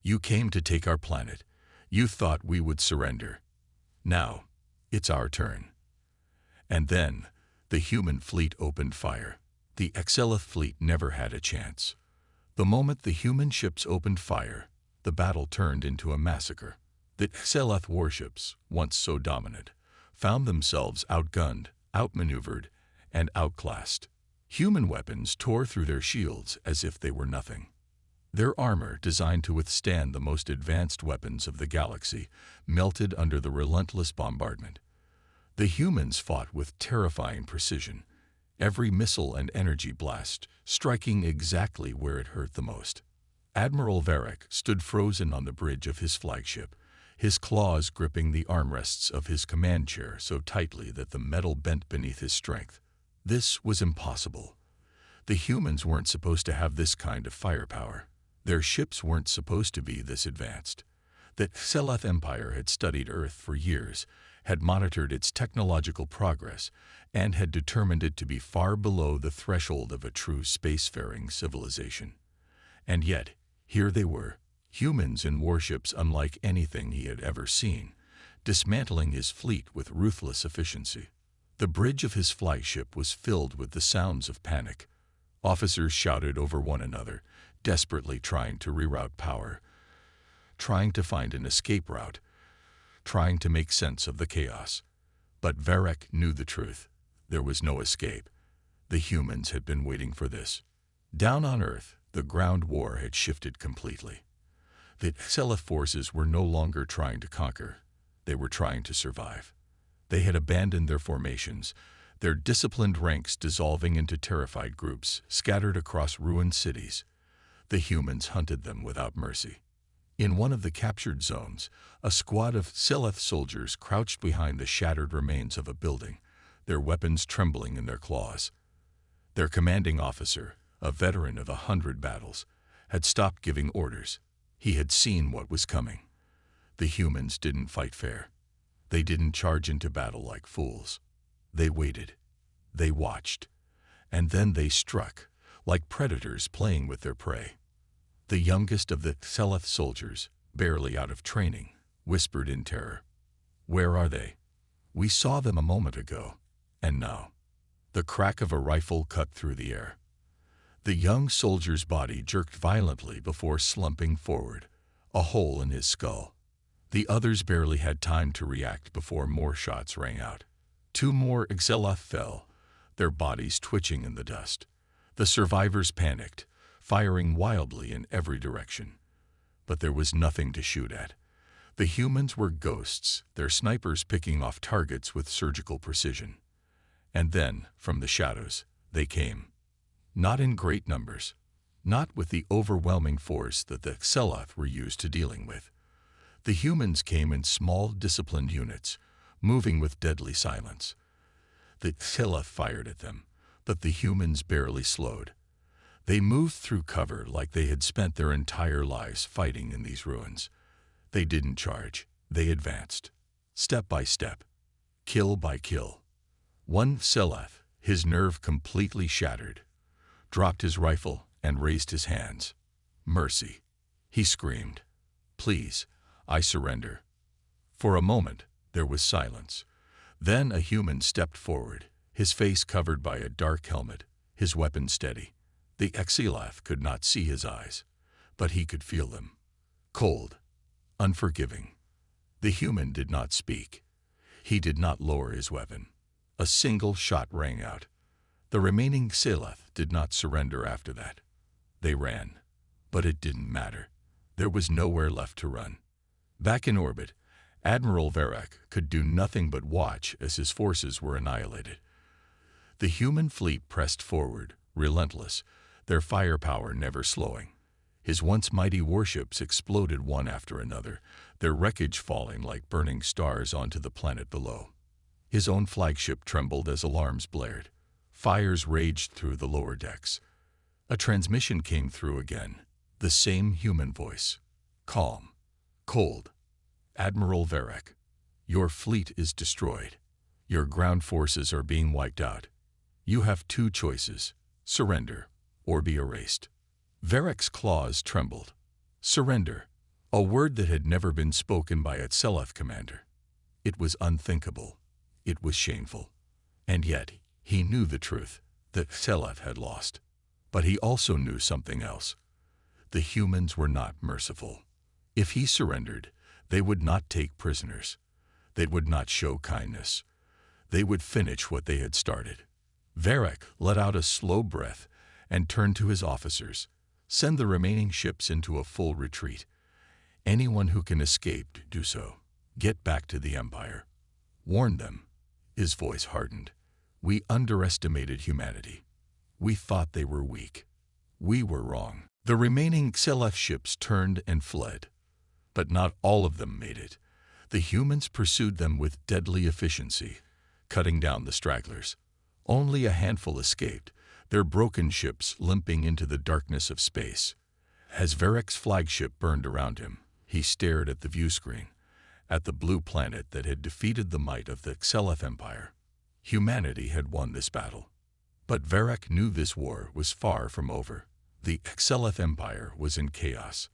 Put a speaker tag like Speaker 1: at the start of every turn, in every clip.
Speaker 1: You came to take our planet. You thought we would surrender. Now, it's our turn." And then, the human fleet opened fire. The Exelith fleet never had a chance. The moment the human ships opened fire, the battle turned into a massacre. The Exelith warships, once so dominant, found themselves outgunned, outmaneuvered, and outclassed. Human weapons tore through their shields as if they were nothing. Their armor, designed to withstand the most advanced weapons of the galaxy, melted under the relentless bombardment. The humans fought with terrifying precision, every missile and energy blast striking exactly where it hurt the most. Admiral Varric stood frozen on the bridge of his flagship, his claws gripping the armrests of his command chair so tightly that the metal bent beneath his strength. This was impossible. The humans weren't supposed to have this kind of firepower. Their ships weren't supposed to be this advanced. The Exelith Empire had studied Earth for years, had monitored its technological progress, and had determined it to be far below the threshold of a true spacefaring civilization. And yet, here they were, humans in warships unlike anything he had ever seen, dismantling his fleet with ruthless efficiency. The bridge of his flagship was filled with the sounds of panic. Officers shouted over one another, desperately trying to reroute power, trying to find an escape route, trying to make sense of the chaos. But Varric knew the truth. There was no escape. The humans had been waiting for this. Down on Earth, the ground war had shifted completely. The Exelith forces were no longer trying to conquer. They were trying to survive. They had abandoned their formations, their disciplined ranks dissolving into terrified groups scattered across ruined cities. The humans hunted them without mercy. In one of the captured zones, a squad of Exelith soldiers crouched behind the shattered remains of a building, their weapons trembling in their claws. Their commanding officer, a veteran of 100 battles, had stopped giving orders. He had seen what was coming. The humans didn't fight fair. They didn't charge into battle like fools. They waited. They watched. And then they struck, like predators playing with their prey. The youngest of the Exelith soldiers, barely out of training, whispered in terror, "Where are they? We saw them a moment ago, and now." The crack of a rifle cut through the air. The young soldier's body jerked violently before slumping forward, a hole in his skull. The others barely had time to react before more shots rang out. 2 more Exelith fell, their bodies twitching in the dust. The survivors panicked, firing wildly in every direction. But there was nothing to shoot at. The humans were ghosts, their snipers picking off targets with surgical precision. And then, from the shadows, they came. Not in great numbers. Not with the overwhelming force that the Exelith were used to dealing with. The humans came in small, disciplined units, moving with deadly silence. The Exelith fired at them, but the humans barely slowed. They moved through cover like they had spent their entire lives fighting in these ruins. They didn't charge. They advanced, step by step, kill by kill. One Exelith, his nerve completely shattered, dropped his rifle and raised his hands. "Mercy," he screamed. "Please, I surrender." For a moment, there was silence. Then a human stepped forward, his face covered by a dark helmet, his weapon steady. The Exelith could not see his eyes, but he could feel them. Cold, unforgiving. The human did not speak. He did not lower his weapon. A single shot rang out. The remaining Exelith did not surrender after that. They ran, but it didn't matter. There was nowhere left to run. Back in orbit, Admiral Varric could do nothing but watch as his forces were annihilated. The human fleet pressed forward, relentless, their firepower never slowing. His once mighty warships exploded one after another, their wreckage falling like burning stars onto the planet below. His own flagship trembled as alarms blared. Fires raged through the lower decks. A transmission came through again, the same human voice. Calm, cold. "Admiral Varric, your fleet is destroyed. Your ground forces are being wiped out. You have 2 choices, surrender or be erased." Varric's claws trembled. Surrender. a word that had never been spoken by its Seleth commander. It was unthinkable. It was shameful. And yet, he knew the truth, that Seleth had lost. But he also knew something else. The humans were not merciful. If he surrendered, they would not take prisoners. They would not show kindness. They would finish what they had started. Varric let out a slow breath and turned to his officers. Send the remaining ships into a full retreat. Anyone who can escape, do so. Get back to the Empire. Warn them. His voice hardened. We underestimated humanity. We thought they were weak. We were wrong. The remaining Seleth ships turned and fled. But not all of them made it. The humans pursued them with deadly efficiency, cutting down the stragglers. Only a handful escaped, their broken ships limping into the darkness of space. As Varric's flagship burned around him, he stared at the viewscreen, at the blue planet that had defeated the might of the Seleth Empire. Humanity had won this battle. But Varric knew this war was far from over. The Seleth Empire was in chaos.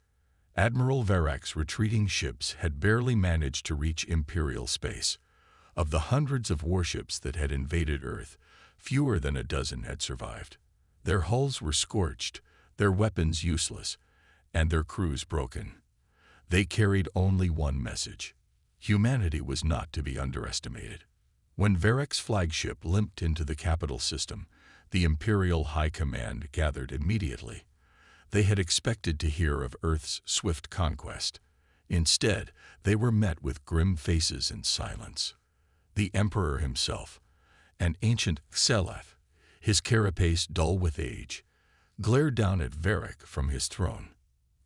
Speaker 1: Admiral Varric's retreating ships had barely managed to reach Imperial space. Of the hundreds of warships that had invaded Earth, fewer than a dozen had survived. Their hulls were scorched, their weapons useless, and their crews broken. They carried only one message. Humanity was not to be underestimated. When Varric's flagship limped into the capital system, the Imperial High Command gathered immediately. They had expected to hear of Earth's swift conquest. Instead, they were met with grim faces and silence. The Emperor himself, an ancient Seleth, his carapace dull with age, glared down at Varric from his throne.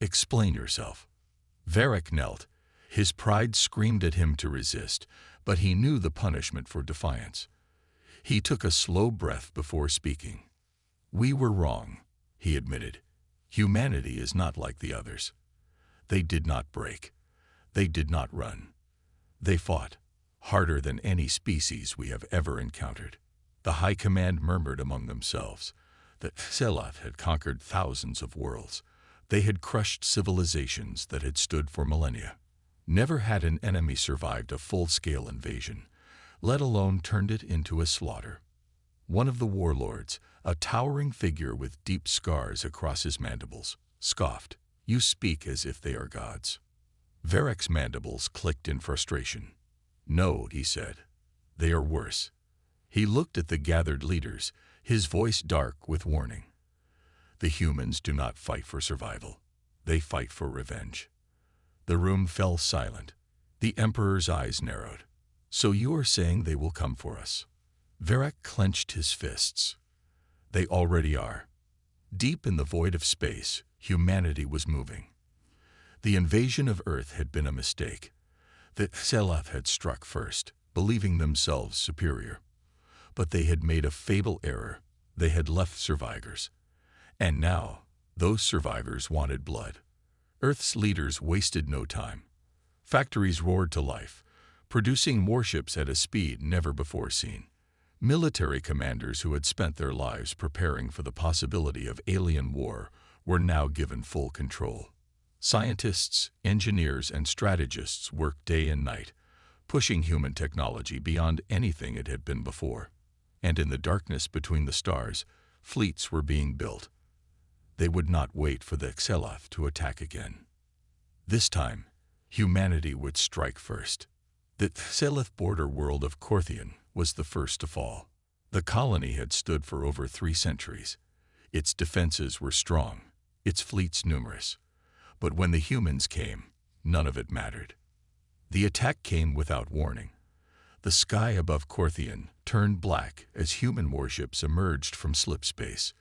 Speaker 1: Explain yourself. Varric knelt. His pride screamed at him to resist, but he knew the punishment for defiance. He took a slow breath before speaking. We were wrong, he admitted. Humanity is not like the others. They did not break. They did not run. They fought, harder than any species we have ever encountered. The High Command murmured among themselves. The Seleth had conquered thousands of worlds. They had crushed civilizations that had stood for millennia. Never had an enemy survived a full-scale invasion, let alone turned it into a slaughter. One of the warlords, a towering figure with deep scars across his mandibles, scoffed. You speak as if they are gods. Varric's mandibles clicked in frustration. No, he said. They are worse. He looked at the gathered leaders, his voice dark with warning. The humans do not fight for survival. They fight for revenge. The room fell silent. The Emperor's eyes narrowed. So you are saying they will come for us? Varric clenched his fists. They already are. Deep in the void of space, humanity was moving. The invasion of Earth had been a mistake. The Seleth had struck first, believing themselves superior. But they had made a fatal error. They had left survivors. And now, those survivors wanted blood. Earth's leaders wasted no time. Factories roared to life, producing warships at a speed never before seen. Military commanders who had spent their lives preparing for the possibility of alien war were now given full control. Scientists, engineers, and strategists worked day and night, pushing human technology beyond anything it had been before. And in the darkness between the stars, fleets were being built. They would not wait for the Seleth to attack again. This time, humanity would strike first. The Seleth border world of Korthian was the first to fall. The colony had stood for over 3 centuries. Its defenses were strong, its fleets numerous. But when the humans came, none of it mattered. The attack came without warning. The sky above Korthian turned black as human warships emerged from slip space.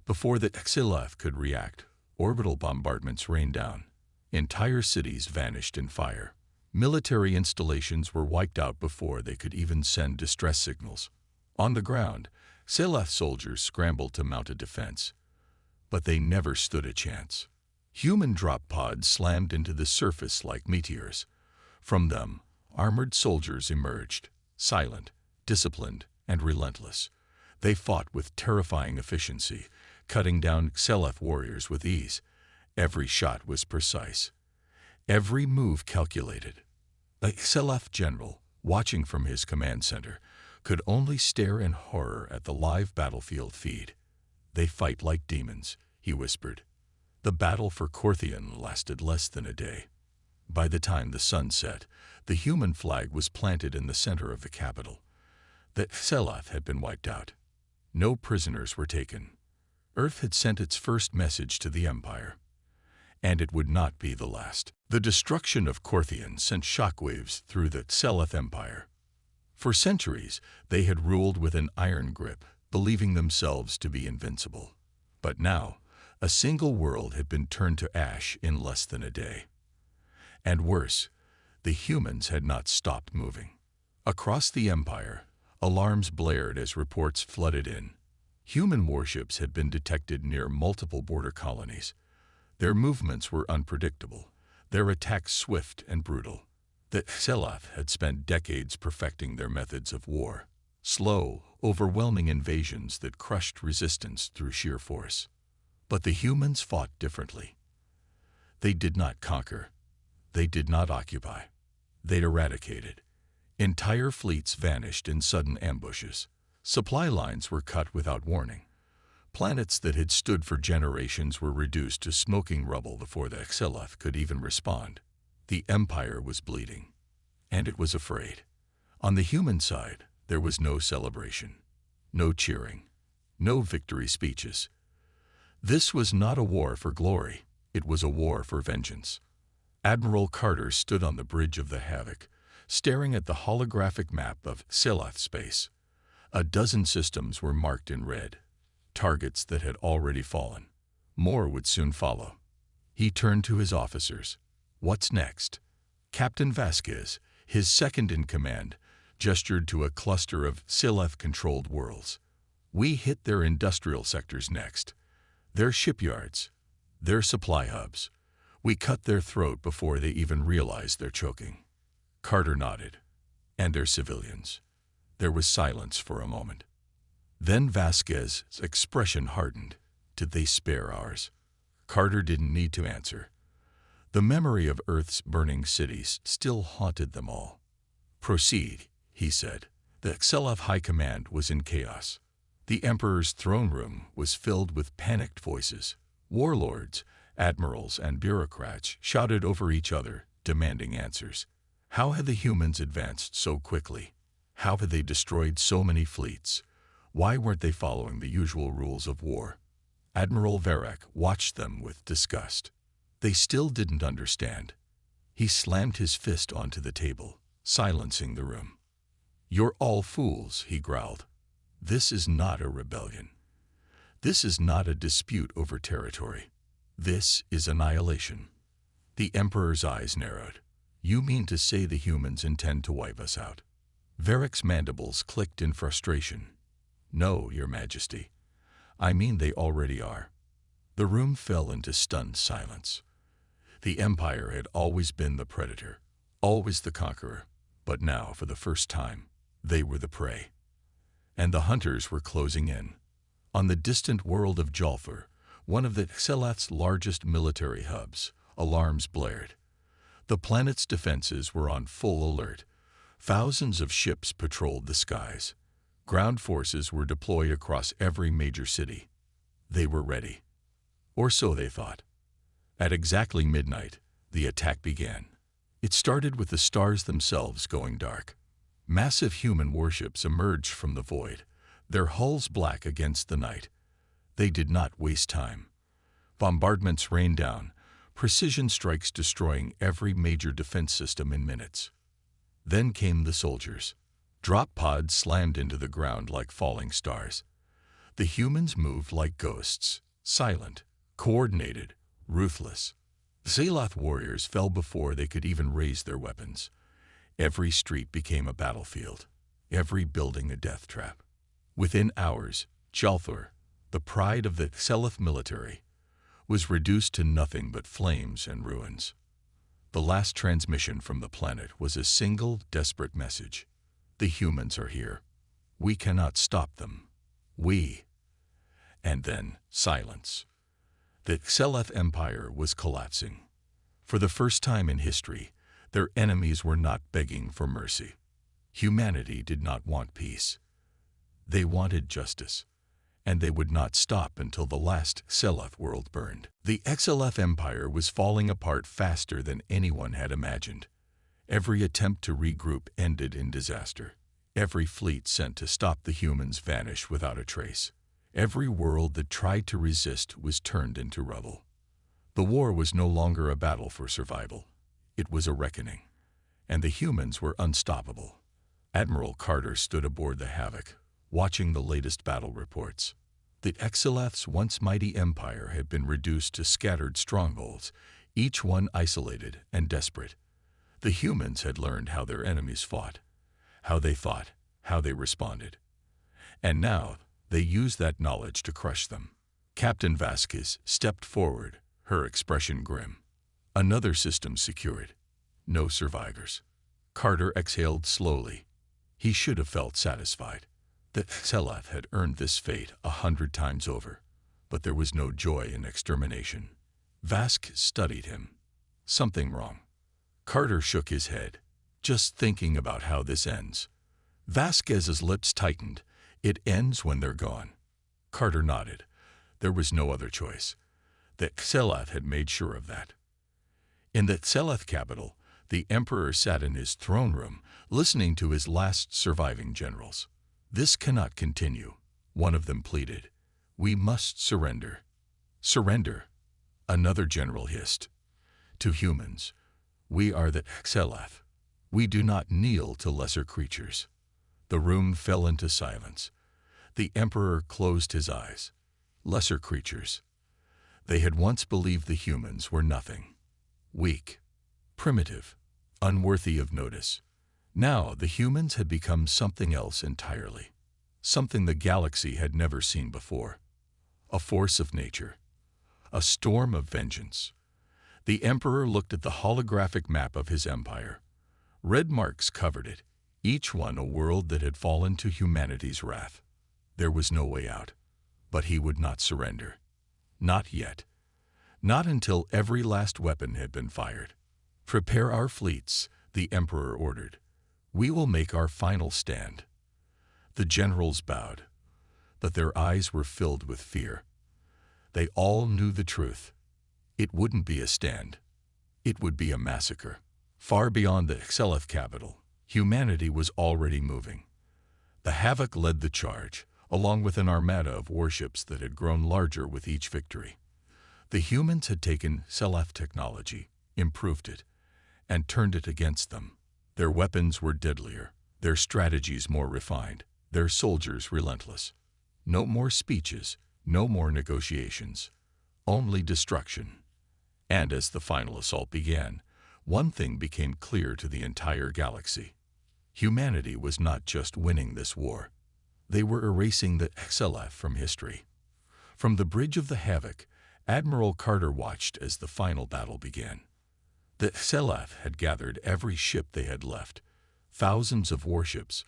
Speaker 1: Before the Seleth could react, orbital bombardments rained down. Entire cities vanished in fire. Military installations were wiped out before they could even send distress signals. On the ground, Seleth soldiers scrambled to mount a defense. But they never stood a chance. Human drop pods slammed into the surface like meteors. From them, armored soldiers emerged, silent, disciplined, and relentless. They fought with terrifying efficiency, cutting down Seleth warriors with ease. Every shot was precise. every move calculated. The Xel'Ath general, watching from his command center, could only stare in horror at the live battlefield feed. "They fight like demons," he whispered. The battle for Korthian lasted less than a day. By the time the sun set, the human flag was planted in the center of the capital. The Xel'Ath had been wiped out. No prisoners were taken. Earth had sent its first message to the Empire. And it would not be the last. The destruction of Korthian sent shockwaves through the Xel'Ath Empire. For centuries, they had ruled with an iron grip, believing themselves to be invincible. But now, a single world had been turned to ash in less than a day. And worse, the humans had not stopped moving. Across the Empire, alarms blared as reports flooded in. Human warships had been detected near multiple border colonies. Their movements were unpredictable, their attacks swift and brutal. The Xel'Ath had spent decades perfecting their methods of war, slow, overwhelming invasions that crushed resistance through sheer force. But the humans fought differently. They did not conquer. They did not occupy. They eradicated. Entire fleets vanished in sudden ambushes. Supply lines were cut without warning. Planets that had stood for generations were reduced to smoking rubble before the Xel'Ath could even respond. The Empire was bleeding, and it was afraid. On the human side, there was no celebration, no cheering, no victory speeches. This was not a war for glory, it was a war for vengeance. Admiral Carter stood on the bridge of the Havoc, staring at the holographic map of Xel'Ath space. A dozen systems were marked in red, targets that had already fallen. More would soon follow. He turned to his officers. "What's next?" Captain Vasquez, his second-in-command, gestured to a cluster of Xel'Ath-controlled worlds. "We hit their industrial sectors next. Their shipyards, their supply hubs. We cut their throat before they even realize they're choking." Carter nodded. "And their civilians." There was silence for a moment. Then Vasquez's expression hardened. "Did they spare ours?" Carter didn't need to answer. The memory of Earth's burning cities still haunted them all. "Proceed," he said. The Xel'Ath High Command was in chaos. The Emperor's throne room was filled with panicked voices. Warlords, admirals, and bureaucrats shouted over each other, demanding answers. How had the humans advanced so quickly? How had they destroyed so many fleets? Why weren't they following the usual rules of war? Admiral Varek watched them with disgust. They still didn't understand. He slammed his fist onto the table, silencing the room. "You're all fools," he growled. "This is not a rebellion. This is not a dispute over territory. This is annihilation." The Emperor's eyes narrowed. "You mean to say the humans intend to wipe us out?" Varek's mandibles clicked in frustration. "No, Your Majesty. I mean they already are." The room fell into stunned silence. The Empire had always been the predator, always the conqueror, but now, for the first time, they were the prey. And the hunters were closing in. On the distant world of Jalfur, one of the Xel'Ath's largest military hubs, alarms blared. The planet's defenses were on full alert. Thousands of ships patrolled the skies. Ground forces were deployed across every major city. They were ready. Or so they thought. At exactly midnight, the attack began. It started with the stars themselves going dark. Massive human warships emerged from the void, their hulls black against the night. They did not waste time. Bombardments rained down, precision strikes destroying every major defense system in minutes. Then came the soldiers. Drop pods slammed into the ground like falling stars. The humans moved like ghosts, silent, coordinated, ruthless. Xel'Ath warriors fell before they could even raise their weapons. Every street became a battlefield, every building a death trap. Within hours, Jalfur, the pride of the Xel'Ath military, was reduced to nothing but flames and ruins. The last transmission from the planet was a single, desperate message. "The humans are here. We cannot stop them. We..." And then silence. The Xel'Ath Empire was collapsing. For the first time in history, their enemies were not begging for mercy. Humanity did not want peace. They wanted justice, and they would not stop until the last Seleth world burned. The Seleth Empire was falling apart faster than anyone had imagined. Every attempt to regroup ended in disaster. Every fleet sent to stop the humans vanished without a trace. Every world that tried to resist was turned into rubble. The war was no longer a battle for survival. It was a reckoning, and the humans were unstoppable. Admiral Carter stood aboard the Havoc, watching the latest battle reports. The Seleth's once mighty empire had been reduced to scattered strongholds, each one isolated and desperate. The humans had learned how their enemies fought, how they thought, how they responded. And now, they used that knowledge to crush them. Captain Vasquez stepped forward, her expression grim. Another system secured. No survivors. Carter exhaled slowly. He should have felt satisfied. The Seleth had earned this fate 100 times over, but there was no joy in extermination. Vasquez studied him. Something wrong. Carter shook his head, just thinking about how this ends. Vasquez's lips tightened. It ends when they're gone. Carter nodded. There was no other choice. The Seleth had made sure of that. In the Seleth capital, the emperor sat in his throne room, listening to his last surviving generals. This cannot continue, one of them pleaded. We must surrender. Surrender, another general hissed. To humans, we are the Seleth. We do not kneel to lesser creatures. The room fell into silence. The emperor closed his eyes. Lesser creatures. They had once believed the humans were nothing. Weak, primitive, unworthy of notice. Now the humans had become something else entirely. Something the galaxy had never seen before. A force of nature. A storm of vengeance. The emperor looked at the holographic map of his empire. Red marks covered it, each one a world that had fallen to humanity's wrath. There was no way out, but he would not surrender. Not yet. Not until every last weapon had been fired. Prepare our fleets, the emperor ordered. We will make our final stand. The generals bowed, but their eyes were filled with fear. They all knew the truth. It wouldn't be a stand. It would be a massacre. Far beyond the Seleth capital, humanity was already moving. The Havoc led the charge, along with an armada of warships that had grown larger with each victory. The humans had taken Seleth technology, improved it, and turned it against them. Their weapons were deadlier, their strategies more refined, their soldiers relentless. No more speeches, no more negotiations, only destruction. And as the final assault began, one thing became clear to the entire galaxy. Humanity was not just winning this war. They were erasing the Seleth from history. From the bridge of the Havoc, Admiral Carter watched as the final battle began. The Seleth had gathered every ship they had left, thousands of warships,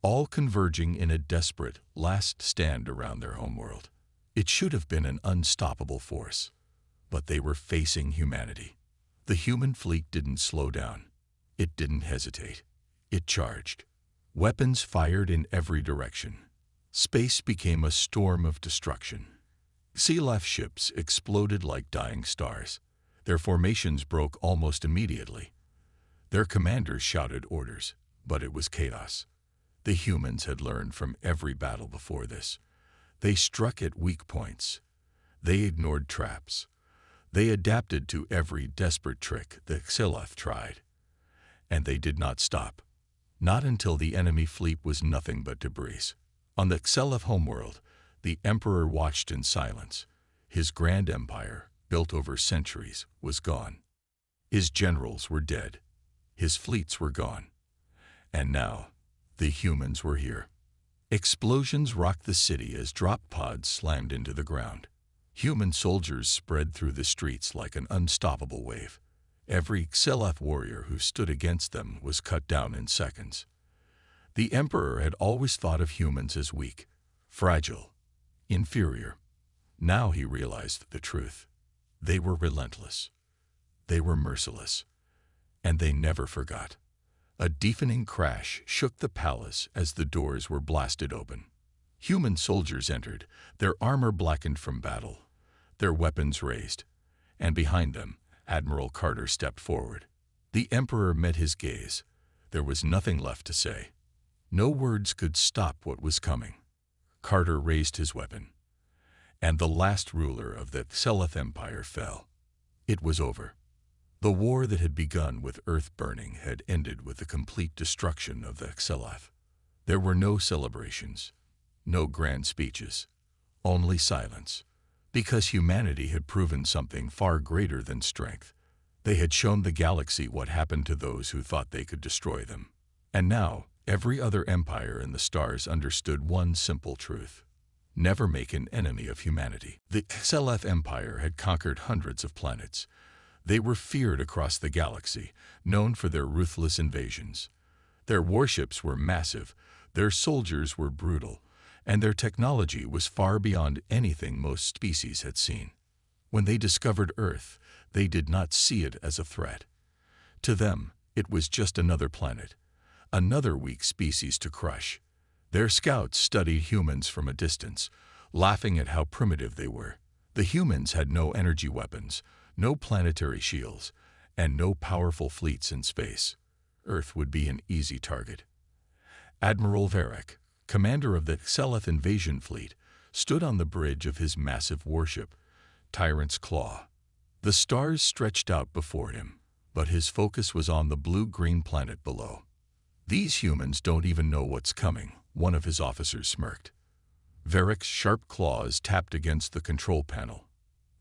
Speaker 1: all converging in a desperate last stand around their homeworld. It should have been an unstoppable force, but they were facing humanity. The human fleet didn't slow down. It didn't hesitate. It charged. Weapons fired in every direction. Space became a storm of destruction. Seleth ships exploded like dying stars. Their formations broke almost immediately. Their commanders shouted orders, but it was chaos. The humans had learned from every battle before this. They struck at weak points. They ignored traps. They adapted to every desperate trick the Seleth tried. And they did not stop. Not until the enemy fleet was nothing but debris. On the Seleth homeworld, the emperor watched in silence. His grand empire, built over centuries, was gone. His generals were dead. His fleets were gone. And now, the humans were here. Explosions rocked the city as drop pods slammed into the ground. Human soldiers spread through the streets like an unstoppable wave. Every Seleth warrior who stood against them was cut down in seconds. The emperor had always thought of humans as weak, fragile, inferior. Now he realized the truth. They were relentless. They were merciless, and they never forgot. A deafening crash shook the palace as the doors were blasted open. Human soldiers entered, their armor blackened from battle, their weapons raised, and behind them, Admiral Carter stepped forward. The Emperor met his gaze. There was nothing left to say. No words could stop what was coming. Carter raised his weapon, and the last ruler of the Xel'Th Empire fell. It was over. The war that had begun with Earth burning had ended with the complete destruction of the Xel'Th. There were no celebrations, no grand speeches, only silence, because humanity had proven something far greater than strength. They had shown the galaxy what happened to those who thought they could destroy them. And now, every other empire in the stars understood one simple truth: never make an enemy of humanity. The Xel'Th Empire had conquered hundreds of planets. They were feared across the galaxy, known for their ruthless invasions. Their warships were massive, their soldiers were brutal, and their technology was far beyond anything most species had seen. When they discovered Earth, they did not see it as a threat. To them, it was just another planet, another weak species to crush. Their scouts studied humans from a distance, laughing at how primitive they were. The humans had no energy weapons, no planetary shields, and no powerful fleets in space. Earth would be an easy target. Admiral Varric, commander of the Xel'Th invasion fleet, stood on the bridge of his massive warship, Tyrant's Claw. The stars stretched out before him, but his focus was on the blue-green planet below. "These humans don't even know what's coming," one of his officers smirked. Varric's sharp claws tapped against the control panel.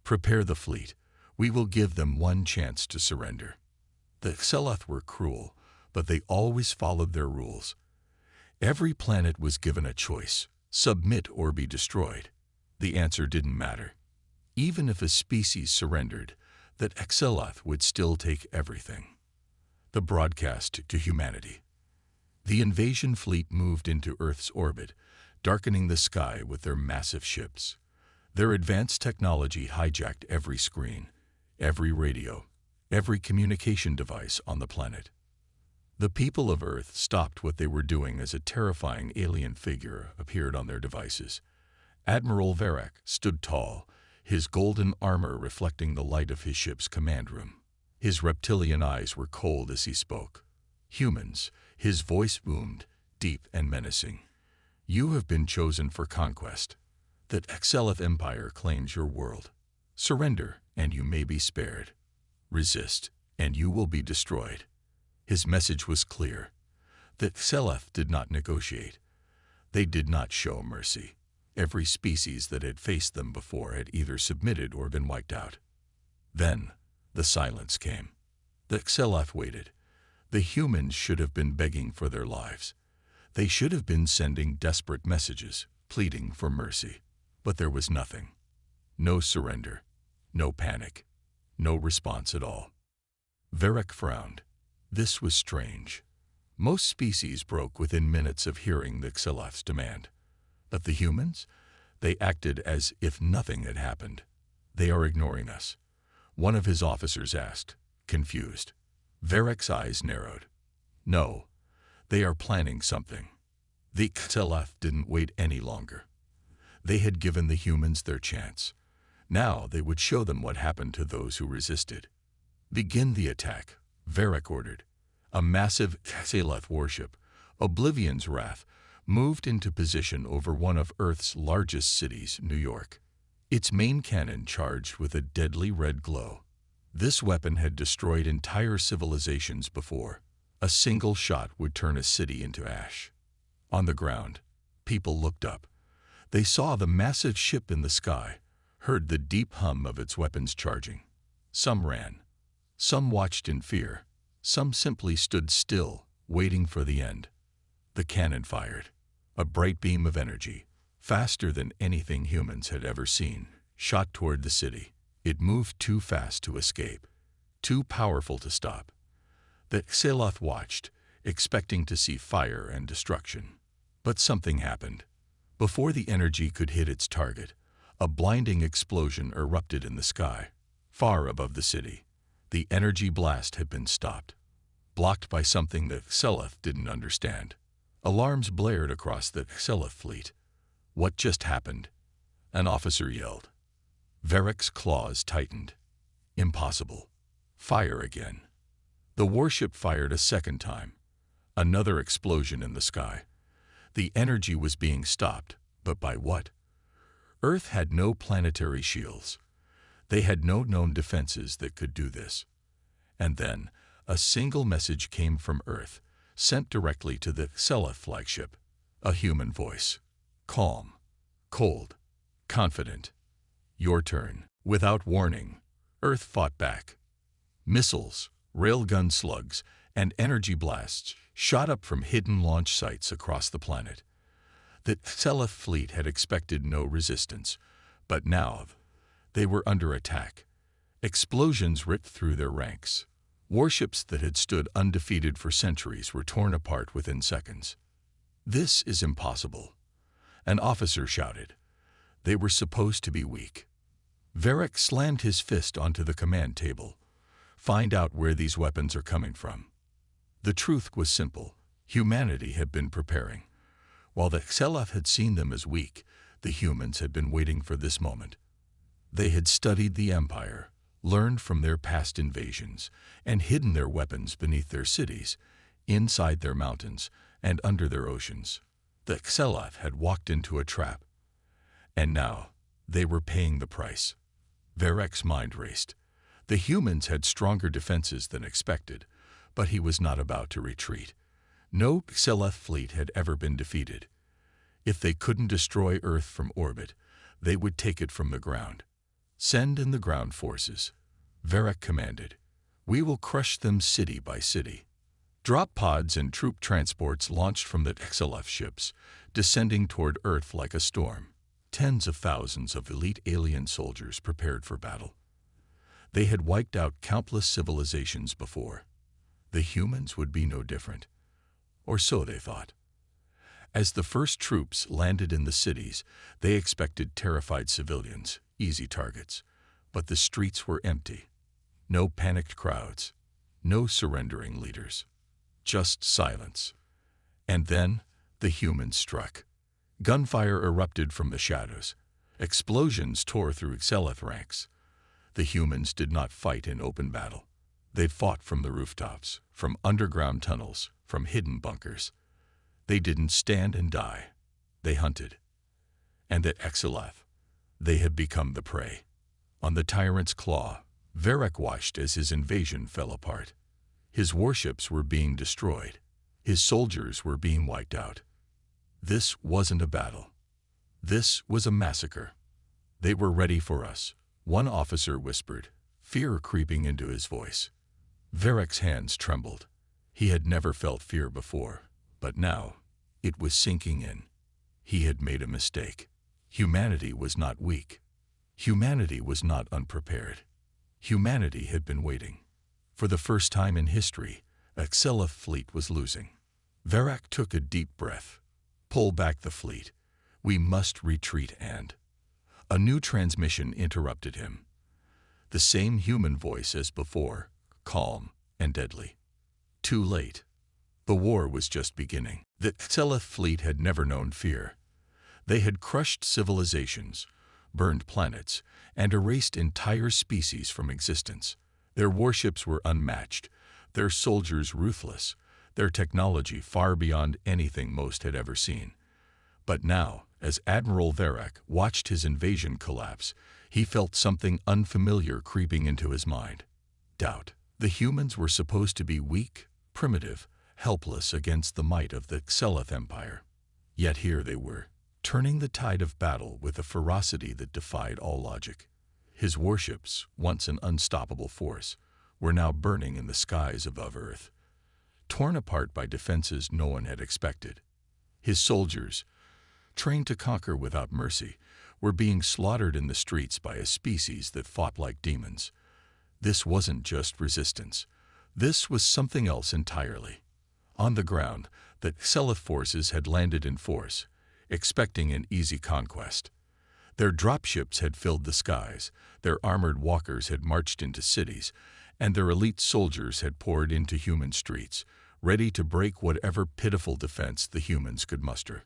Speaker 1: "Prepare the fleet. We will give them one chance to surrender." The Xel'Th were cruel, but they always followed their rules. Every planet was given a choice: submit or be destroyed. The answer didn't matter. Even if a species surrendered, the Xel'Th would still take everything. The broadcast to humanity. The invasion fleet moved into Earth's orbit, darkening the sky with their massive ships. Their advanced technology hijacked every screen, every radio, every communication device on the planet. The people of Earth stopped what they were doing as a terrifying alien figure appeared on their devices. Admiral Varric stood tall, his golden armor reflecting the light of his ship's command room. His reptilian eyes were cold as he spoke. "Humans," his voice boomed, deep and menacing. "You have been chosen for conquest. The Xel'Th Empire claims your world. Surrender, and you may be spared. Resist, and you will be destroyed." His message was clear. The Xel'Th did not negotiate. They did not show mercy. Every species that had faced them before had either submitted or been wiped out. Then, the silence came. The Xel'Th waited. The humans should have been begging for their lives. They should have been sending desperate messages, pleading for mercy. But there was nothing. No surrender, no panic, no response at all. Varric frowned. This was strange. Most species broke within minutes of hearing the Xel'Th's demand. But the humans? They acted as if nothing had happened. "They are ignoring us," one of his officers asked, confused. Varric's eyes narrowed. "No, they are planning something." The Xel'Th didn't wait any longer. They had given the humans their chance. Now they would show them what happened to those who resisted. "Begin the attack," Varric ordered. A massive Xel'Th warship, Oblivion's Wrath, moved into position over one of Earth's largest cities, New York. Its main cannon charged with a deadly red glow. This weapon had destroyed entire civilizations before. A single shot would turn a city into ash. On the ground, people looked up. They saw the massive ship in the sky, heard the deep hum of its weapons charging. Some ran. Some watched in fear. Some simply stood still, waiting for the end. The cannon fired. A bright beam of energy, faster than anything humans had ever seen, shot toward the city. It moved too fast to escape, too powerful to stop. The Xel'Th watched, expecting to see fire and destruction. But something happened. Before the energy could hit its target, a blinding explosion erupted in the sky, far above the city. The energy blast had been stopped, blocked by something that Seleth didn't understand. Alarms blared across the Seleth fleet. What just happened? An officer yelled. Varric's claws tightened. Impossible. Fire again. The warship fired a second time. Another explosion in the sky. The energy was being stopped, but by what? Earth had no planetary shields. They had no known defenses that could do this. And then, a single message came from Earth, sent directly to the Seleth flagship. A human voice. Calm. Cold. Confident. Your turn. Without warning, Earth fought back. Missiles, railgun slugs, and energy blasts shot up from hidden launch sites across the planet. The Seleth fleet had expected no resistance, but now they were under attack. Explosions ripped through their ranks. Warships that had stood undefeated for centuries were torn apart within seconds. This is impossible, an officer shouted. They were supposed to be weak. Varric slammed his fist onto the command table. Find out where these weapons are coming from. The truth was simple. Humanity had been preparing. While the Seleth had seen them as weak, the humans had been waiting for this moment. They had studied the Empire, learned from their past invasions, and hidden their weapons beneath their cities, inside their mountains, and under their oceans. The Seleth had walked into a trap. And now, they were paying the price. Varric's mind raced. The humans had stronger defenses than expected, but he was not about to retreat. No Seleth fleet had ever been defeated. If they couldn't destroy Earth from orbit, they would take it from the ground. Send in the ground forces, Varric commanded. We will crush them city by city. Drop pods and troop transports launched from the Seleth ships, descending toward Earth like a storm. Tens of thousands of elite alien soldiers prepared for battle. They had wiped out countless civilizations before. The humans would be no different. Or so they thought. As the first troops landed in the cities, they expected terrified civilians, easy targets. But the streets were empty. No panicked crowds. No surrendering leaders. Just silence. And then the humans struck. Gunfire erupted from the shadows. Explosions tore through Seleth ranks. The humans did not fight in open battle. They fought from the rooftops, from underground tunnels, from hidden bunkers. They didn't stand and die. They hunted. And at Seleth, they had become the prey. On the tyrant's claw, Varric watched as his invasion fell apart. His warships were being destroyed. His soldiers were being wiped out. This wasn't a battle. This was a massacre. They were ready for us, one officer whispered, fear creeping into his voice. Varric's hands trembled. He had never felt fear before, but now it was sinking in. He had made a mistake. Humanity was not weak. Humanity was not unprepared. Humanity had been waiting. For the first time in history, a Seleth fleet was losing. Varric took a deep breath. Pull back the fleet. We must retreat and... A new transmission interrupted him. The same human voice as before, calm and deadly. Too late. The war was just beginning. The Seleth fleet had never known fear. They had crushed civilizations, burned planets, and erased entire species from existence. Their warships were unmatched, their soldiers ruthless, their technology far beyond anything most had ever seen. But now, as Admiral Varric watched his invasion collapse, he felt something unfamiliar creeping into his mind. Doubt. The humans were supposed to be weak, primitive, helpless against the might of the Seleth Empire. Yet here they were, turning the tide of battle with a ferocity that defied all logic. His warships, once an unstoppable force, were now burning in the skies above Earth, torn apart by defenses no one had expected. His soldiers, trained to conquer without mercy, were being slaughtered in the streets by a species that fought like demons. This wasn't just resistance. This was something else entirely. On the ground, the Seleth forces had landed in force, expecting an easy conquest. Their dropships had filled the skies, their armored walkers had marched into cities, and their elite soldiers had poured into human streets, ready to break whatever pitiful defense the humans could muster.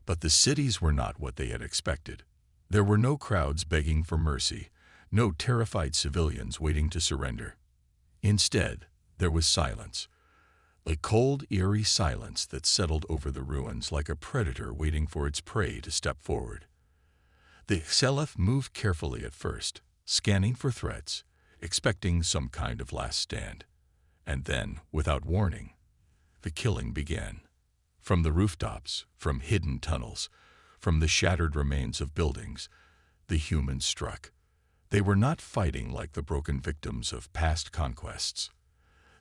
Speaker 1: But the cities were not what they had expected. There were no crowds begging for mercy, no terrified civilians waiting to surrender. Instead, there was silence. A cold, eerie silence that settled over the ruins like a predator waiting for its prey to step forward. The Xelef moved carefully at first, scanning for threats, expecting some kind of last stand. And then, without warning, the killing began. From the rooftops, from hidden tunnels, from the shattered remains of buildings, the humans struck. They were not fighting like the broken victims of past conquests.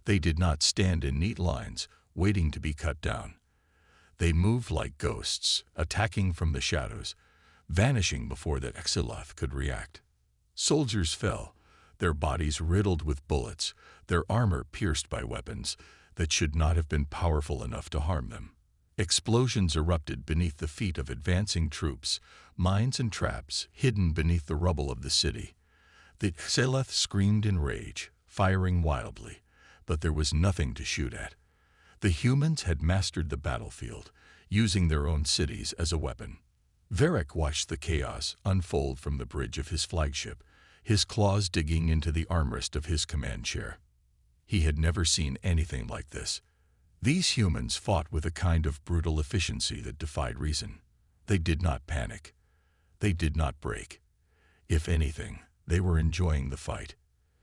Speaker 1: They did not stand in neat lines, waiting to be cut down. They moved like ghosts, attacking from the shadows, vanishing before the Xelef could react. Soldiers fell, their bodies riddled with bullets, their armor pierced by weapons that should not have been powerful enough to harm them. Explosions erupted beneath the feet of advancing troops, mines and traps hidden beneath the rubble of the city. The Xelef screamed in rage, firing wildly, but there was nothing to shoot at. The humans had mastered the battlefield, using their own cities as a weapon. Varric watched the chaos unfold from the bridge of his flagship, his claws digging into the armrest of his command chair. He had never seen anything like this. These humans fought with a kind of brutal efficiency that defied reason. They did not panic. They did not break. If anything, they were enjoying the fight.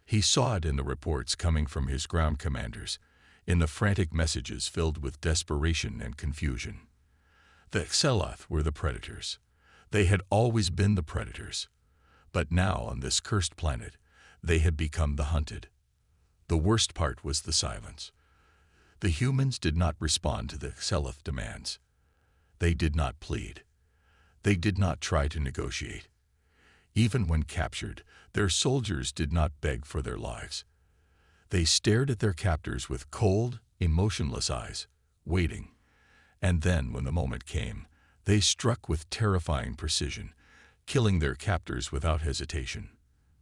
Speaker 1: He saw it in the reports coming from his ground commanders, in the frantic messages filled with desperation and confusion. The Xelef were the predators. They had always been the predators. But now, on this cursed planet, they had become the hunted. The worst part was the silence. The humans did not respond to the Xelef demands. They did not plead. They did not try to negotiate. Even when captured, their soldiers did not beg for their lives. They stared at their captors with cold, emotionless eyes, waiting. And then, when the moment came, they struck with terrifying precision, killing their captors without hesitation.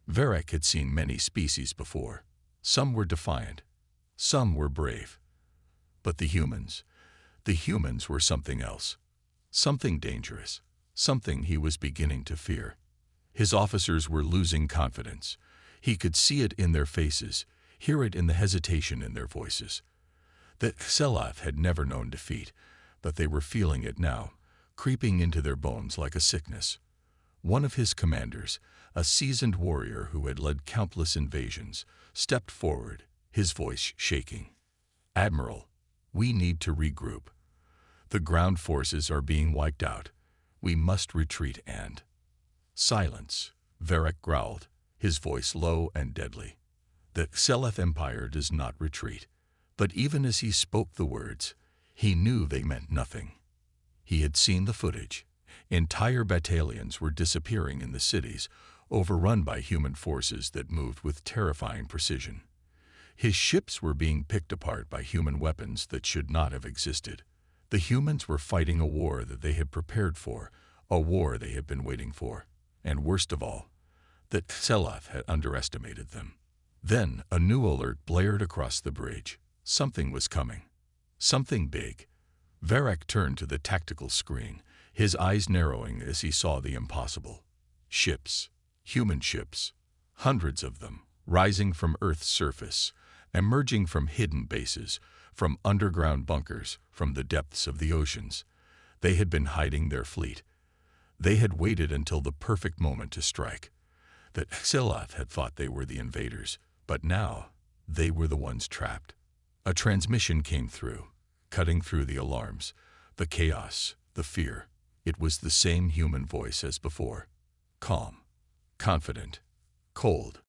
Speaker 1: Varric had seen many species before. Some were defiant. Some were brave. But the humans were something else. Something dangerous. Something he was beginning to fear. His officers were losing confidence. He could see it in their faces, hear it in the hesitation in their voices. The Xelef had never known defeat, but they were feeling it now, creeping into their bones like a sickness. One of his commanders, a seasoned warrior who had led countless invasions, stepped forward, his voice shaking. "Admiral, we need to regroup. The ground forces are being wiped out. We must retreat and—" "Silence," Varric growled, his voice low and deadly. "The Xelef Empire does not retreat." But even as he spoke the words, he knew they meant nothing. He had seen the footage. Entire battalions were disappearing in the cities, overrun by human forces that moved with terrifying precision. His ships were being picked apart by human weapons that should not have existed. The humans were fighting a war that they had prepared for, a war they had been waiting for. And worst of all, that Xelef had underestimated them. Then a new alert blared across the bridge. Something was coming. Something big. Varric turned to the tactical screen, his eyes narrowing as he saw the impossible. Ships. Human ships. Hundreds of them, rising from Earth's surface, emerging from hidden bases, from underground bunkers, from the depths of the oceans. They had been hiding their fleet. They had waited until the perfect moment to strike. The Xelef had thought they were the invaders, but now they were the ones trapped. A transmission came through, cutting through the alarms, the chaos, the fear. It was the same human voice as before. Calm, confident, cold.